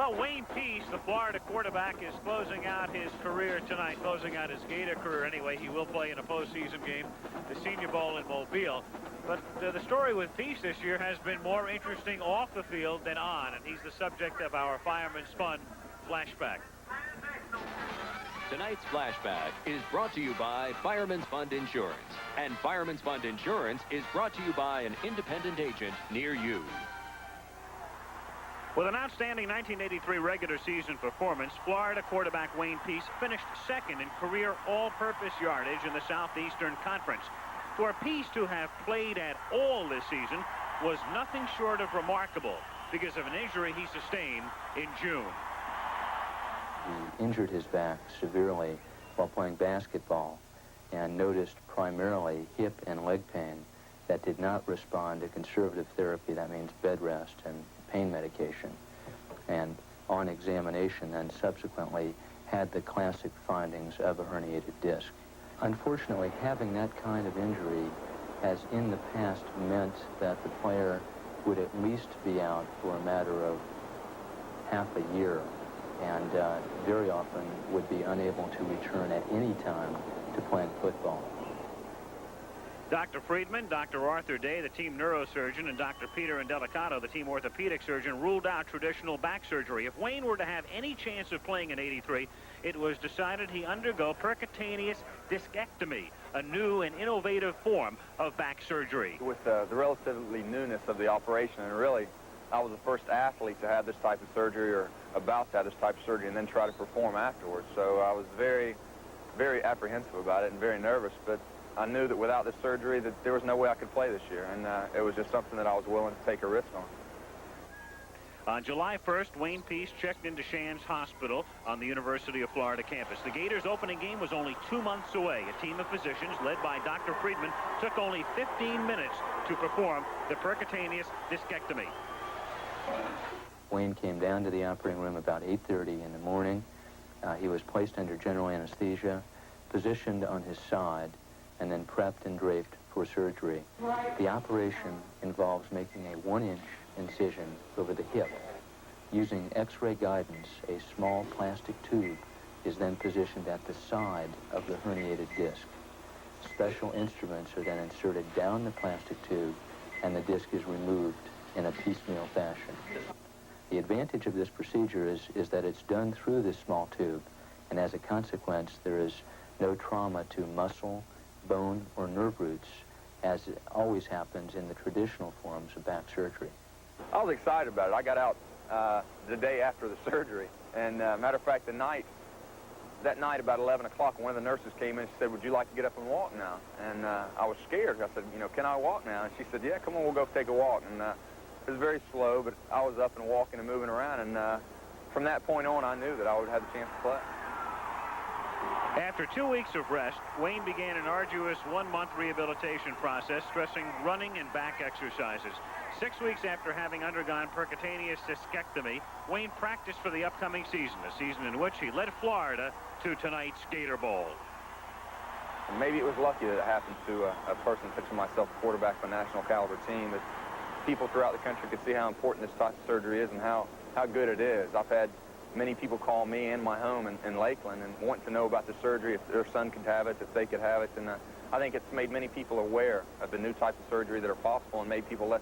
Well, Wayne Peace, the Florida quarterback, is closing out his career tonight, closing out his Gator career anyway. He will play in a postseason game, the Senior Bowl in Mobile. But the story with Peace this year has been more interesting off the field than on, and he's the subject of our Fireman's Fund flashback. Tonight's flashback is brought to you by Fireman's Fund Insurance. And Fireman's Fund Insurance is brought to you by an independent agent near you. With an outstanding 1983 regular season performance, Florida quarterback Wayne Peace finished second in career all-purpose yardage in the Southeastern Conference. For Peace to have played at all this season was nothing short of remarkable because of an injury he sustained in June. He injured his back severely while playing basketball and noticed primarily hip and leg pain that did not respond to conservative therapy. That means bed rest and pain medication. And on examination then subsequently had the classic findings of a herniated disc. Unfortunately, having that kind of injury has in the past meant that the player would at least be out for a matter of half a year and very often would be unable to return at any time to playing football. Dr. Friedman, Dr. Arthur Day, the team neurosurgeon, and Dr. Peter Indelicato, the team orthopedic surgeon, ruled out traditional back surgery. If Wayne were to have any chance of playing in '83, it was decided he undergo percutaneous discectomy, a new and innovative form of back surgery. With the relatively newness of the operation, and really, I was the first athlete to have this type of surgery or about to have this type of surgery and then try to perform afterwards. So I was very, very apprehensive about it and very nervous, but I knew that without this surgery that there was no way I could play this year, and it was just something that I was willing to take a risk on. On July 1st, Wayne Peace checked into Shands Hospital on the University of Florida campus. The Gators' opening game was only 2 months away. A team of physicians led by Dr. Friedman took only 15 minutes to perform the percutaneous discectomy. Wayne came down to the operating room about 8:30 in the morning. He was placed under general anesthesia, positioned on his side, and then prepped and draped for surgery. The operation involves making a 1-inch incision over the hip. Using X-ray guidance, a small plastic tube is then positioned at the side of the herniated disc. Special instruments are then inserted down the plastic tube, and the disc is removed in a piecemeal fashion. The advantage of this procedure is that it's done through this small tube, and as a consequence, there is no trauma to muscle, bone, or nerve roots, as it always happens in the traditional forms of back surgery. I was excited about it. I got out the day after the surgery, and matter of fact, that night about 11 o'clock, one of the nurses came in and she said, "Would you like to get up and walk now?" And I was scared. I said, "Can I walk now?" And she said, "Yeah, come on, we'll go take a walk." And it was very slow, but I was up and walking and moving around, and from that point on, I knew that I would have the chance to play. After 2 weeks of rest, Wayne began an arduous 1-month rehabilitation process, stressing running and back exercises. 6 weeks after having undergone percutaneous discectomy, Wayne practiced for the upcoming season, a season in which he led Florida to tonight's Gator Bowl. And maybe it was lucky that it happened to a person such as myself, a quarterback of a national caliber team, that people throughout the country could see how important this type of surgery is and how good it is. I've had many people call me and my home in Lakeland and want to know about the surgery, if their son could have it, if they could have it. And I think it's made many people aware of the new types of surgery that are possible and made people less